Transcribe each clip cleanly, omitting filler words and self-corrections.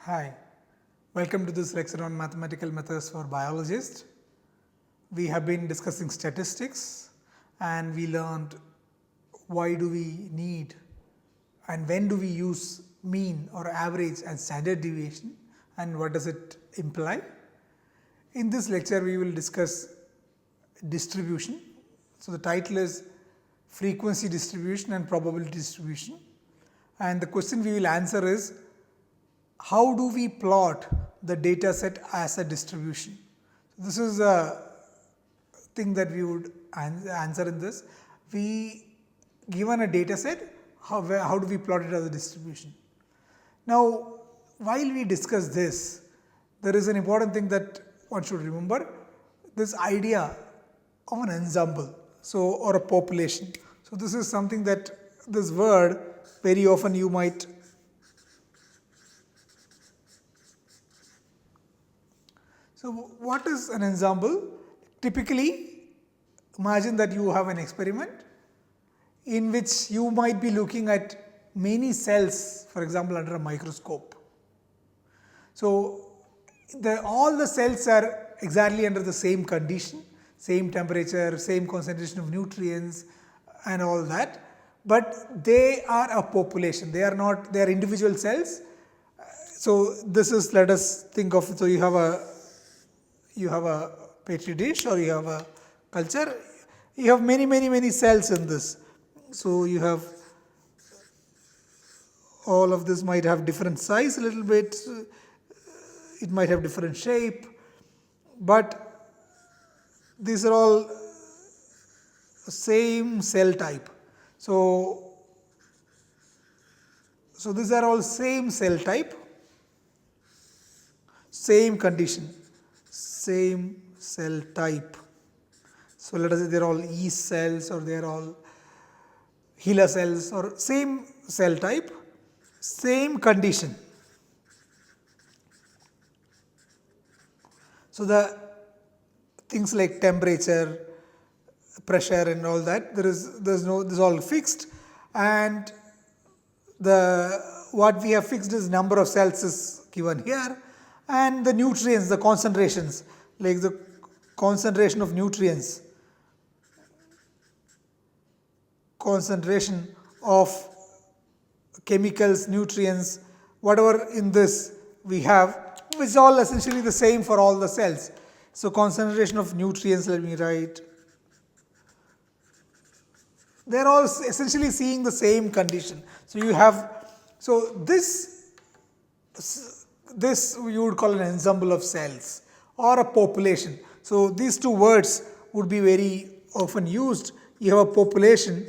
Hi, welcome to this lecture on mathematical methods for biologists. We have been discussing statistics and we learned why do we need and when do we use mean or average and standard deviation and what does it imply. In this lecture we will discuss distribution. So, the title is frequency distribution and probability distribution, and the question we will answer is how do we plot the data set as a distribution. So, this is a thing that we would answer in this. We given a data set, how do we plot it as a distribution. Now, while we discuss this, there is an important thing that one should remember, this idea of an ensemble, or a population. So, this is something that this word very often you might So, what is an ensemble? Typically, imagine that you have an experiment in which you might be looking at many cells, for example, under a microscope. So, all the cells are exactly under the same condition, same temperature, same concentration of nutrients and all that, but they are a population, they are not, they are individual cells. So, this is, let us think of, so you have a petri dish or you have a culture, you have many cells in this. So, you have all of this might have different size a little bit, it might have different shape, but these are all same cell type. So, these are all same cell type, same condition, same cell type. So, let us say they are all yeast cells or they are all HeLa cells or same cell type, same condition. So, the things like temperature, pressure and all that, this is all fixed, and what we have fixed is number of cells is given here, and the nutrients, the concentrations, like the concentration of nutrients, concentration of chemicals, nutrients, whatever in this we have, which is all essentially the same for all the cells. So, concentration of nutrients, let me write, they are all essentially seeing the same condition. So, you have, so this you would call an ensemble of cells or a population. So, these two words would be very often used. You have a population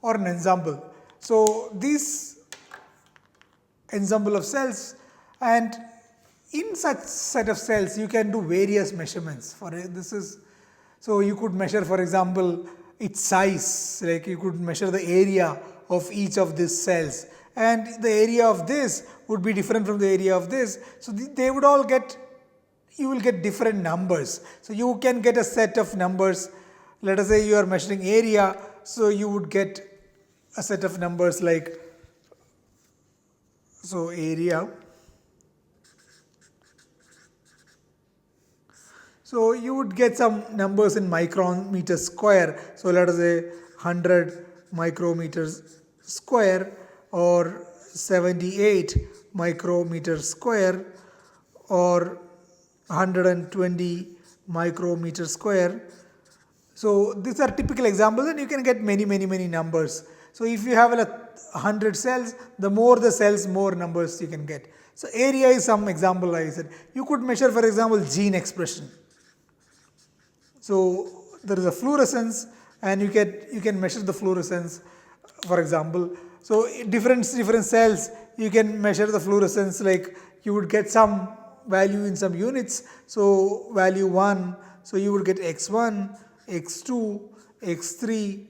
or an ensemble. So, this ensemble of cells, and in such set of cells you can do various measurements for this is. So, you could measure, for example, its size, like you could measure the area of each of these cells, and the area of this would be different from the area of this. So, they would all get, you will get different numbers. So, you can get a set of numbers, let us say you are measuring area, so you would get a set of numbers like, so area. So, you would get some numbers in micrometer square. So, let us say 100 micrometers square or 78 micrometer square or 120 micrometer square. So, these are typical examples and you can get many numbers. So, if you have 100 cells, the more the cells, more numbers you can get. So, area is some example I said. You could measure, for example, gene expression. So, there is a fluorescence and you can measure the fluorescence, for example. So, different cells you can measure the fluorescence, like you would get some value in some units. So, value 1, so you would get x1, x2, x3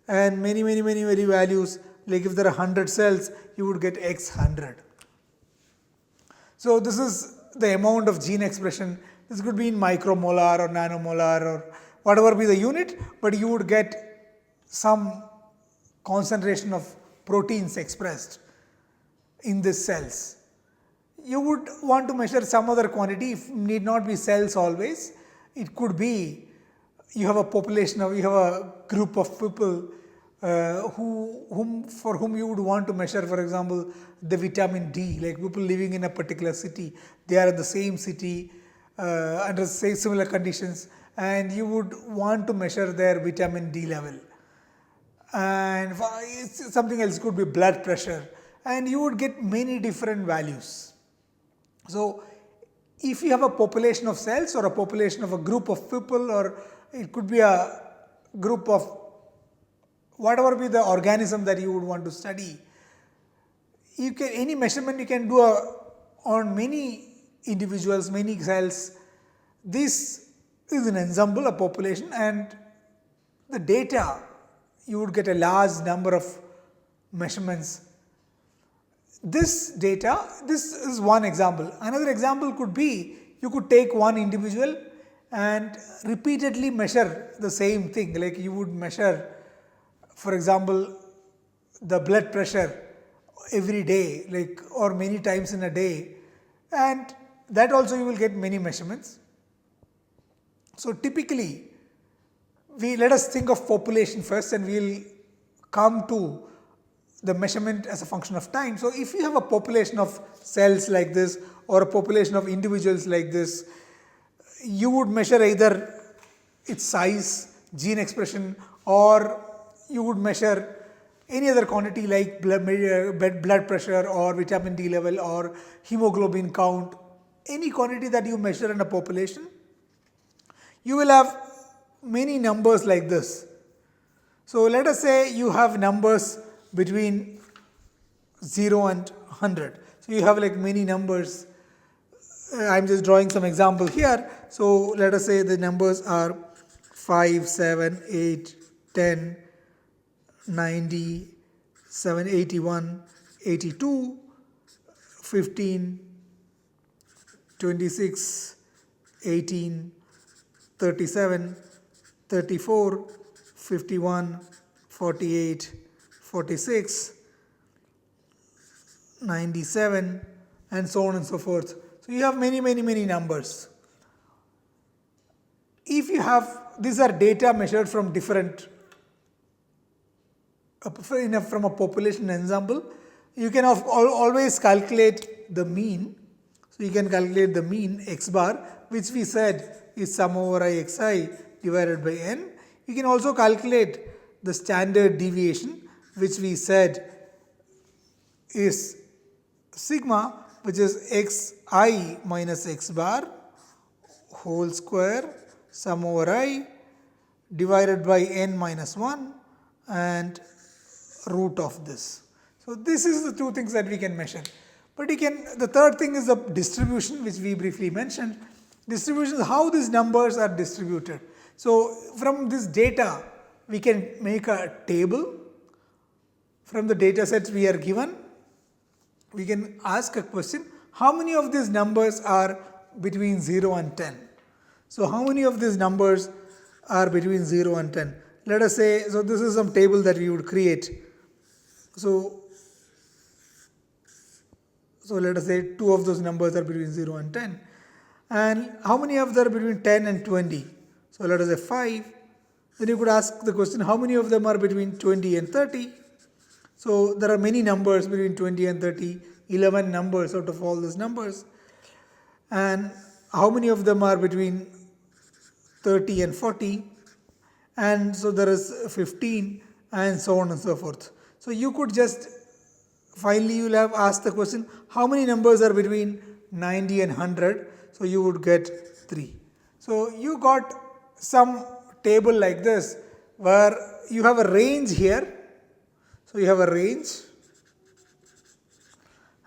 and many values, like if there are 100 cells you would get x100. So, this is the amount of gene expression. This could be in micromolar or nanomolar or whatever be the unit, but you would get some concentration of proteins expressed in these cells. You would want to measure some other quantity. It need not be cells always. It could be you have a population of, you have a group of people for whom you would want to measure, for example, the vitamin D, like people living in a particular city. They are in the same city under similar conditions, and you would want to measure their vitamin D level. And something else could be blood pressure, and you would get many different values. So if you have a population of cells or a population of a group of people, or it could be a group of whatever be the organism that you would want to study, you can, any measurement you can do on many individuals, many cells. This is an ensemble, a population, and the data, you would get a large number of measurements. This data, this is one example. Another example could be, you could take one individual and repeatedly measure the same thing. Like you would measure, for example, the blood pressure every day, like, or many times in a day, and that also you will get many measurements. So typically, let us think of population first, and we will come to the measurement as a function of time. So if you have a population of cells like this, or a population of individuals like this, you would measure either its size, gene expression, or you would measure any other quantity like blood pressure or vitamin D level or hemoglobin count. Any quantity that you measure in a population, you will have many numbers like this. So let us say you have numbers between 0 and 100. So you have like many numbers. I am just drawing some example here. So let us say the numbers are 5, 7, 8, 10, 90, 7, 81, 82, 15, 26, 18, 37, 34, 51, 48, 46, 97, and so on and so forth. So you have many numbers. If you have, these are data measured from different, from a population ensemble, you can always calculate the mean. So you can calculate the mean x bar, which we said is sum over I xi divided by n. You can also calculate the standard deviation, which we said is sigma, which is xi minus x bar whole square sum over I divided by n minus 1 and root of this. So this is the two things that we can measure. But the third thing is the distribution, which we briefly mentioned. Distribution is how these numbers are distributed. So from this data, we can make a table. From the data sets we are given, we can ask a question, how many of these numbers are between 0 and 10? So how many of these numbers are between 0 and 10? Let us say, so this is some table that we would create. So let us say 2 of those numbers are between 0 and 10. And how many of them are between 10 and 20? So let us say 5. Then you could ask the question, how many of them are between 20 and 30? So there are many numbers between 20 and 30, 11 numbers out of all these numbers. And how many of them are between 30 and 40? And so there is 15, and so on and so forth. So you could just, finally you will have asked the question, how many numbers are between 90 and 100? So you would get 3. So you got some table like this, where you have a range here. So you have a range,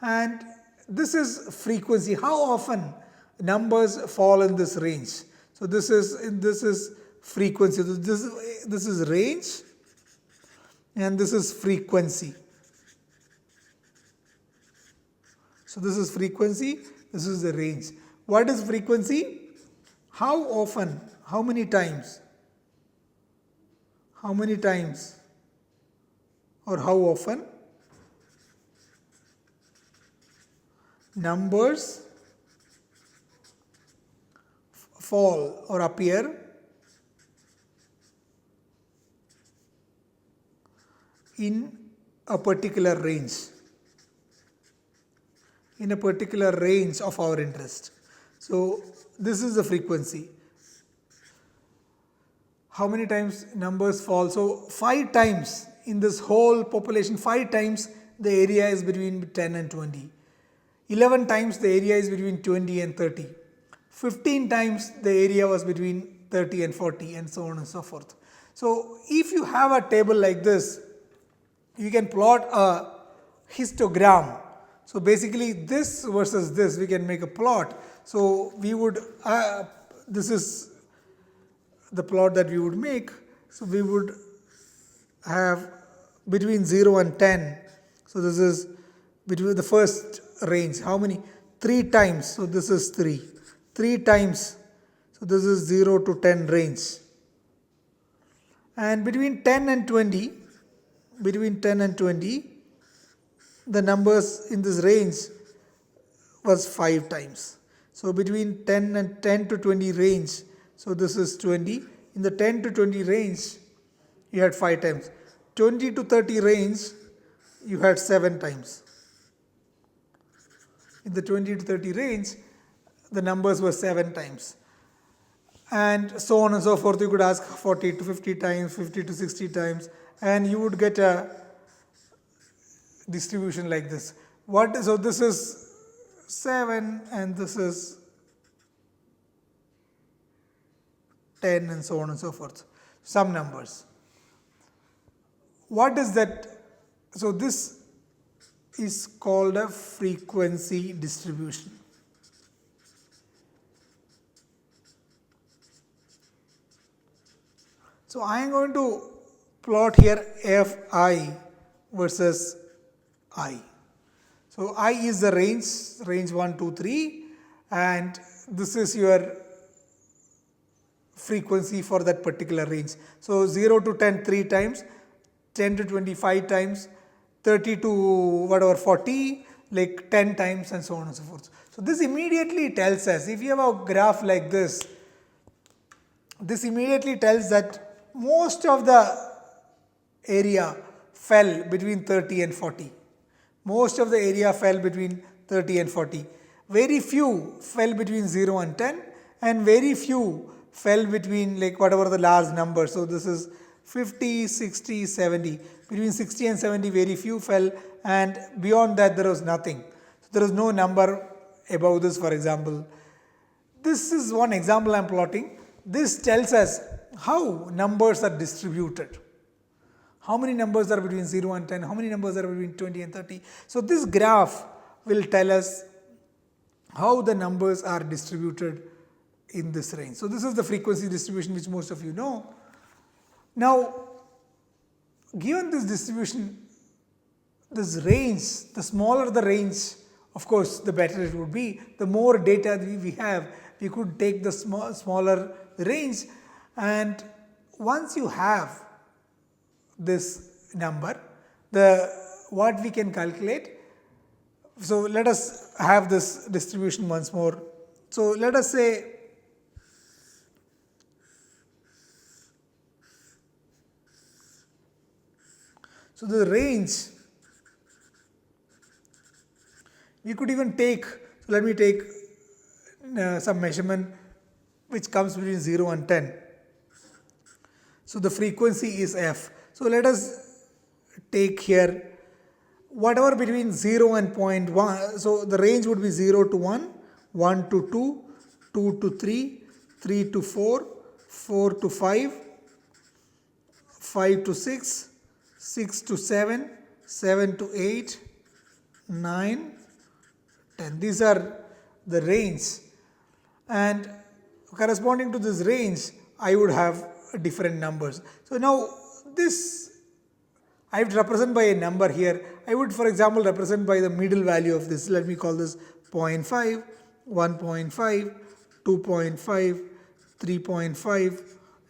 and this is frequency, how often numbers fall in this range. So this is frequency. So this is range, and this is frequency. So this is frequency, this is the range. What is frequency? How often, how many times, or how often numbers fall or appear in a particular range, of our interest. So this is the frequency. How many times numbers fall? So 5 times in this whole population, 5 times the area is between 10 and 20. 11 times the area is between 20 and 30. 15 times the area was between 30 and 40, and so on and so forth. So if you have a table like this, you can plot a histogram. So basically this versus this, we can make a plot. So we would, this is the plot that we would make. So we would have between 0 and 10. So this is between the first range. How many? 3 times. So this is 3. 3 times. So this is 0 to 10 range. And between 10 and 20, the numbers in this range was 5 times. So between 10 to 20 range, so this is 20. In the 10 to 20 range, you had 5 times. 20 to 30 range, you had 7 times. In the 20 to 30 range, the numbers were 7 times. And so on and so forth. You could ask 40 to 50 times, 50 to 60 times, and you would get a distribution like this. So this is 7 and this is 10 and so on and so forth. Some numbers. What is that? So this is called a frequency distribution. So I am going to plot here Fi versus I. So I is the range 1, 2, 3, and this is your frequency for that particular range. So 0 to 10 3 times, 10 to 25 times, 30 to 40, like 10 times, and so on and so forth. So this immediately tells us, if you have a graph like this immediately tells that most of the area fell between 30 and 40. Most of the area fell between 30 and 40. Very few fell between 0 and 10, and very few fell between whatever the large number. So this is 50, 60, 70. Between 60 and 70, very few fell, and beyond that there was nothing. So there is no number above this, for example. This is one example I am plotting. This tells us how numbers are distributed. How many numbers are between 0 and 10? How many numbers are between 20 and 30? So this graph will tell us how the numbers are distributed in this range. So this is the frequency distribution, which most of you know. Now, given this distribution, this range, the smaller the range, of course, the better it would be. The more data we have, we could take the smaller range, and once you have this number, what we can calculate. So let us have this distribution once more. So let us say so the range, we could even take, so let me take some measurement which comes between 0 and 10. So the frequency is f. So let us take here whatever between 0 and 0.1. So the range would be 0 to 1, 1 to 2, 2 to 3, 3 to 4, 4 to 5, 5 to 6, 6 to 7, 7 to 8, 9, 10. These are the range, and corresponding to this range, I would have different numbers. So now this I would represent by a number here. I would, for example, represent by the middle value of this. Let me call this 0.5, 1.5, 2.5, 3.5,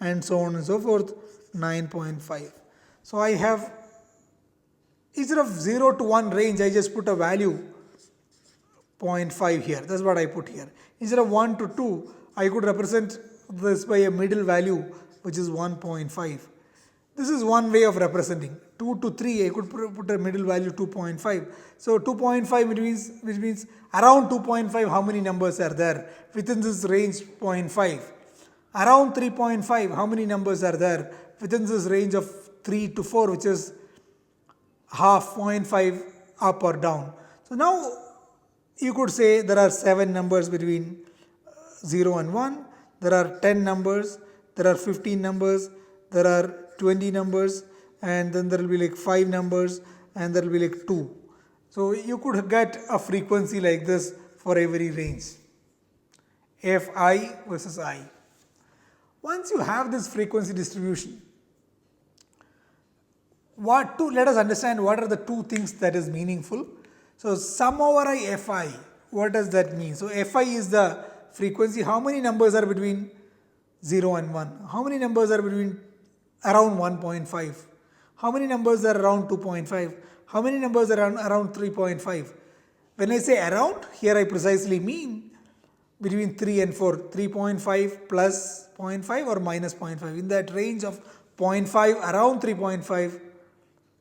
and so on and so forth, 9.5. So I have, instead of 0 to 1 range, I just put a value 0.5 here. That's what I put here. Instead of 1 to 2, I could represent this by a middle value which is 1.5. This is one way of representing. 2 to 3, I could put a middle value 2.5. So 2.5 which means around 2.5 how many numbers are there within this range 0.5. Around 3.5 how many numbers are there within this range of 3 to 4, which is half 0.5 up or down. So now you could say there are 7 numbers between 0 and 1, there are 10 numbers, there are 15 numbers, there are 20 numbers, and then there will be like 5 numbers, and there will be like 2. So you could get a frequency like this for every range. Fi versus I. Once you have this frequency distribution, let us understand what are the two things that is meaningful. So sum over I Fi, what does that mean? So Fi is the frequency. How many numbers are between 0 and 1? How many numbers are between around 1.5? How many numbers are around 2.5? How many numbers are around 3.5? When I say around, here I precisely mean between 3 and 4. 3.5 plus 0.5 or minus 0.5. In that range of 0.5 around 3.5,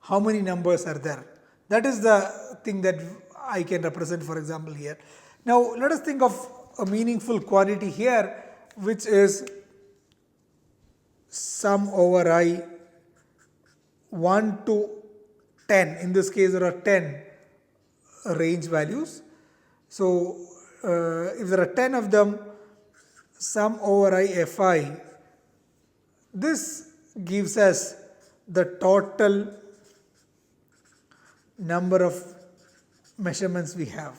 how many numbers are there? That is the thing that I can represent, for example, here. Now let us think of a meaningful quantity here, which is sum over I 1 to 10. In this case there are 10 range values. So if there are 10 of them, sum over I Fi, this gives us the total number of measurements we have.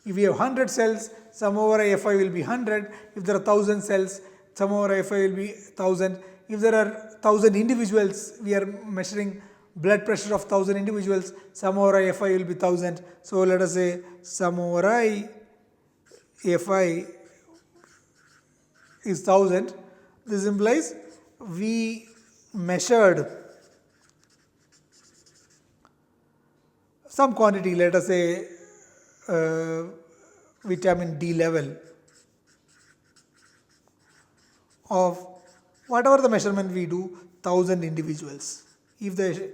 If we have 100 cells, sum over I Fi will be 100. If there are 1000 cells, sum over I Fi will be 1000. If there are 1000 individuals, we are measuring blood pressure of 1000 individuals, sum over I Fi will be 1000. So let us say sum over I Fi is 1000. This implies we measured some quantity, let us say vitamin D level of whatever the measurement we do, 1000 individuals. If the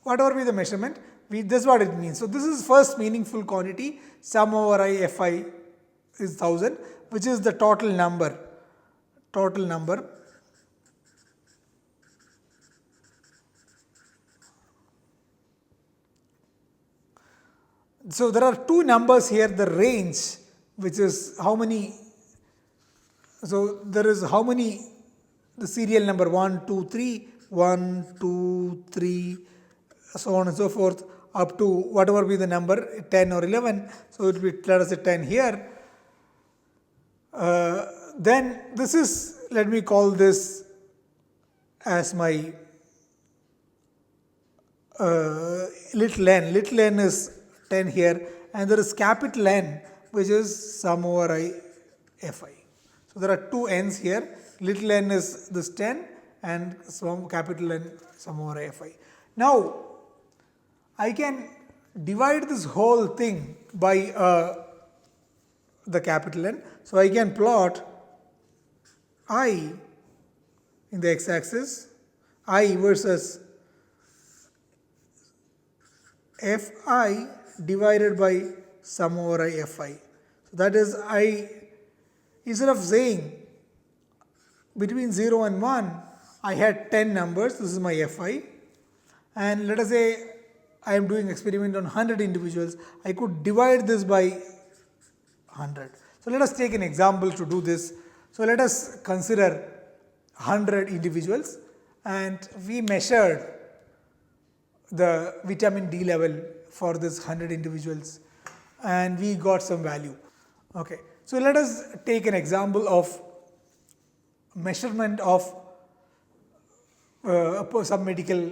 whatever be the measurement, this is what it means. So this is first meaningful quantity. Sum over I Fi is 1000, which is the total number. Total number. So there are two numbers here, the range, which is how many. So there is how many, the serial number 1, 2, 3, 1, 2, 3, so on and so forth, up to whatever be the number, 10 or 11. So it will be, let us say 10 here. Then this is, let me call this as my little n. Little n is 10 here, and there is capital N, which is sum over I Fi. So there are two n's here. Little n is this 10 and some capital N sum over I Fi. Now I can divide this whole thing by the capital N. So I can plot I in the x-axis, I versus Fi divided by sum over I Fi. So that is, I, instead of saying between 0 and 1, I had 10 numbers, this is my Fi, and let us say I am doing experiment on 100 individuals, I could divide this by 100. So let us take an example to do this. So let us consider 100 individuals, and we measured the vitamin D level for this 100 individuals, and we got some value. Okay, so let us take an example of measurement of some medical,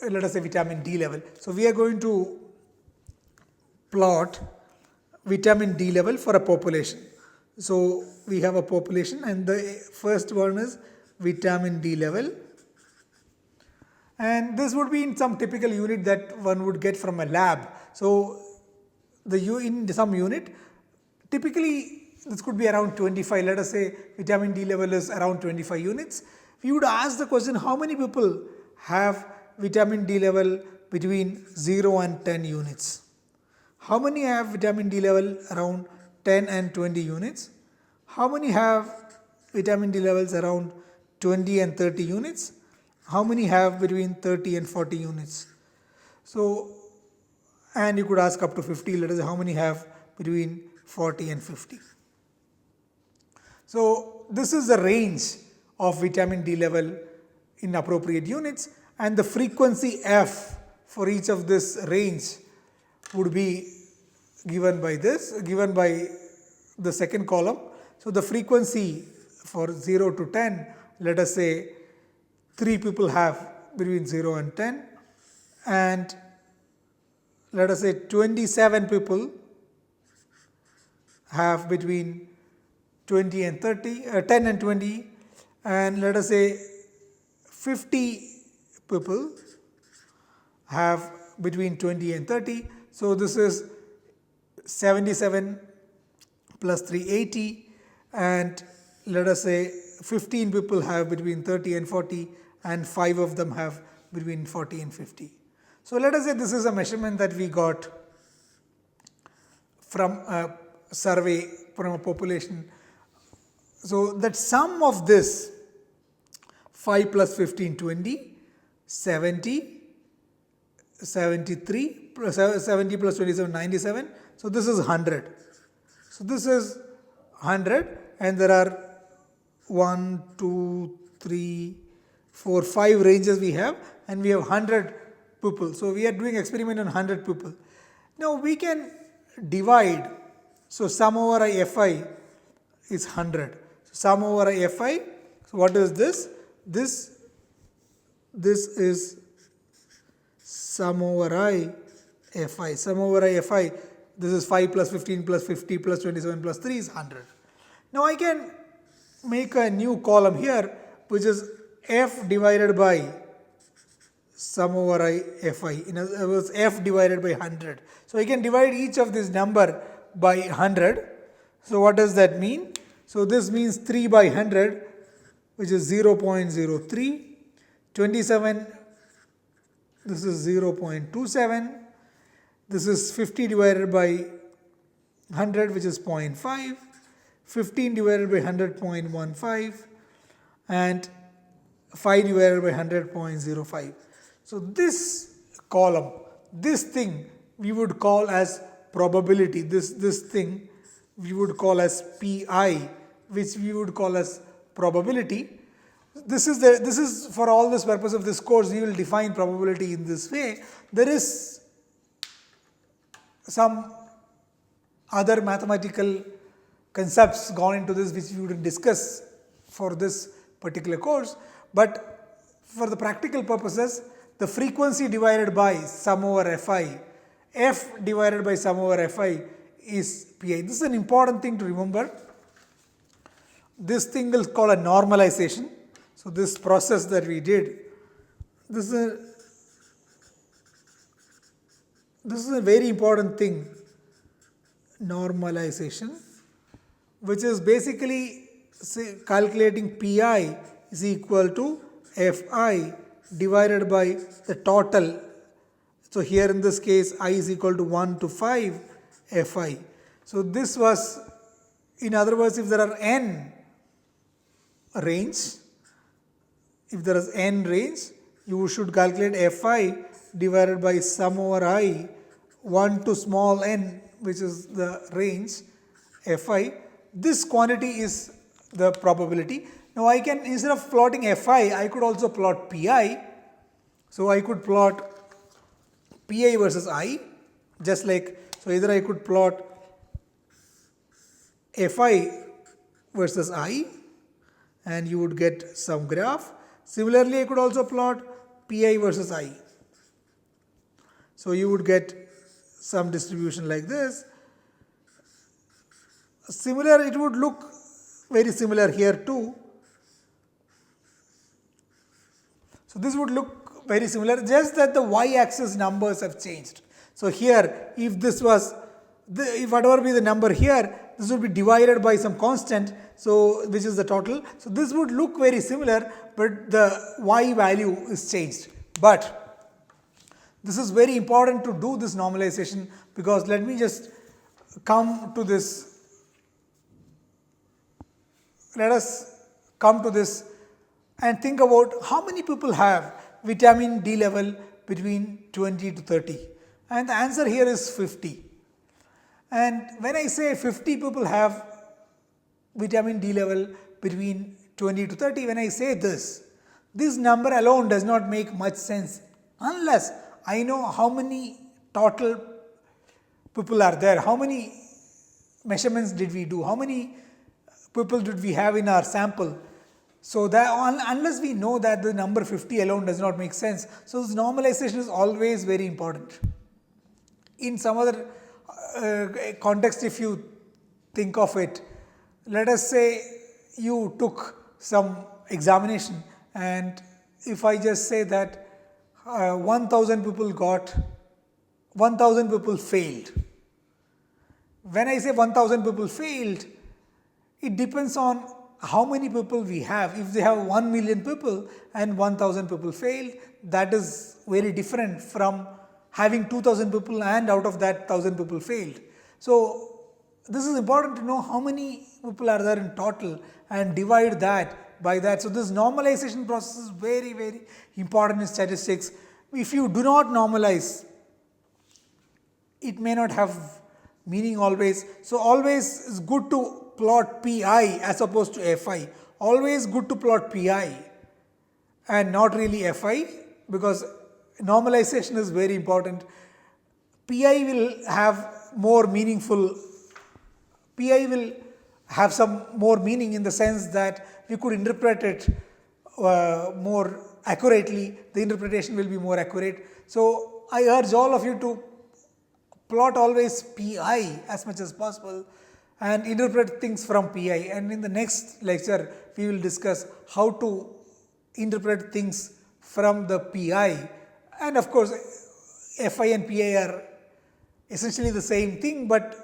let us say vitamin D level. So we are going to plot vitamin D level for a population. So we have a population, and the first one is vitamin D level and this would be in some typical unit that one would get from a lab. So in some unit, typically this could be around 25. Let us say vitamin D level is around 25 units. We would ask the question, how many people have vitamin D level between 0 and 10 units? How many have vitamin D level around 10 and 20 units? How many have vitamin D levels around 20 and 30 units? How many have between 30 and 40 units? So, and you could ask up to 50. Let us say how many have between 40 and 50. So this is the range of vitamin D level in appropriate units, and the frequency f for each of this range would be given by the second column. So the frequency for 0 to 10, let us say 3 people have between 0 and 10, and let us say 27 people have between 20 and 30, 10 and 20, and let us say 50 people have between 20 and 30. So this is 77 plus 380, and let us say 15 people have between 30 and 40, and 5 of them have between 40 and 50. So let us say this is a measurement that we got from a survey from a population. So that sum of this 5 plus 15, 20, 70, 73, 70 plus 27, 97. So this is 100. So this is 100, and there are 1, 2, 3, 4, 5 ranges we have, and we have 100 people. So we are doing experiment on 100 people. Now we can divide. So sum over I Fi is 100. So sum over I Fi. So what is this? This is sum over I Fi. Sum over I Fi. This is 5 plus 15 plus 50 plus 27 plus 3 is 100. Now I can make a new column here, which is F divided by sum over I Fi. In other words, F divided by 100. So I can divide each of this number by 100. So what does that mean? So this means 3 by 100, which is 0.03. 27, this is 0.27. This is 50 divided by 100, which is 0.5. 15 divided by 100, 0.15. And 5 divided by 100, 0.05. So this column, this thing we would call as probability. This thing we would call as Pi, which we would call as probability. This is for all this purpose of this course, we will define probability in this way. There is some other mathematical concepts gone into this which we would discuss for this particular course, but for the practical purposes, the frequency divided by sum over Fi, F divided by sum over Fi is Pi. This is an important thing to remember. This thing is called a normalization. So this process that we did, this is a very important thing, normalization, which is basically calculating Pi is equal to Fi divided by the total. So here in this case, I is equal to 1 to 5 Fi. So this was, in other words, if there are n range, if there is n range, you should calculate Fi divided by sum over I 1 to small n, which is the range Fi. This quantity is the probability. Now I can, instead of plotting Fi, I could also plot Pi. So I could plot Pi versus I, just like, so either I could plot Fi versus I, and you would get some graph. Similarly, I could also plot Pi versus I. So you would get some distribution like this. Similar, it would look very similar here too. So this would look very similar, just that the y-axis numbers have changed. So here, if this was, if whatever be the number here, this would be divided by some constant, so which is the total. So this would look very similar, but the y value is changed. But this is very important to do this normalization, because let me just come to this. Let us come to this and think about how many people have vitamin D level between 20 to 30, and the answer here is 50. And when I say 50 people have vitamin D level between 20 to 30, when I say this number alone does not make much sense unless I know how many total people are there, how many measurements did we do, how many people did we have in our sample. So that unless we know that, the number 50 alone does not make sense. So this normalization is always very important. In some other context, if you think of it, let us say you took some examination, and if I just say that 1000 people got, 1000 people failed. When I say 1000 people failed, it depends on how many people we have. If they have 1 million people and 1000 people failed, that is very different from having 2000 people and out of that 1000 people failed. So this is important to know how many people are there in total and divide that by that. So this normalization process is very, very important in statistics. If you do not normalize, it may not have meaning always. So always is good to plot Pi as opposed to Fi. Always good to plot Pi and not really Fi, because normalization is very important. Pi will have more meaningful, Pi will have some more meaning in the sense that we could interpret it more accurately, the interpretation will be more accurate. So I urge all of you to plot always Pi as much as possible and interpret things from Pi. And in the next lecture, we will discuss how to interpret things from the Pi. And of course, Fi and Pi are essentially the same thing, but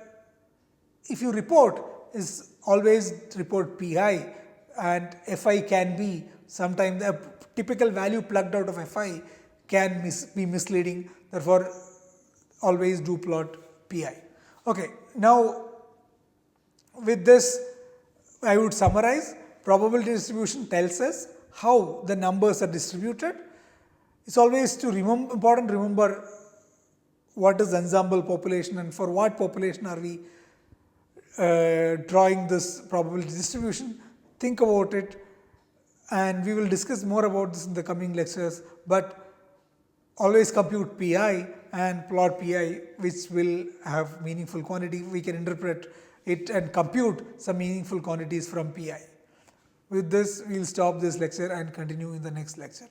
if you report, is always report Pi, and Fi can be sometimes a typical value plugged out of Fi can be misleading. Therefore, always do plot Pi. Okay, now with this, I would summarize. Probability distribution tells us how the numbers are distributed. It's always important to remember what is ensemble population and for what population are we drawing this probability distribution. Think about it, and we will discuss more about this in the coming lectures, but always compute Pi and plot Pi, which will have meaningful quantity. We can interpret it and compute some meaningful quantities from Pi. With this, we will stop this lecture and continue in the next lecture.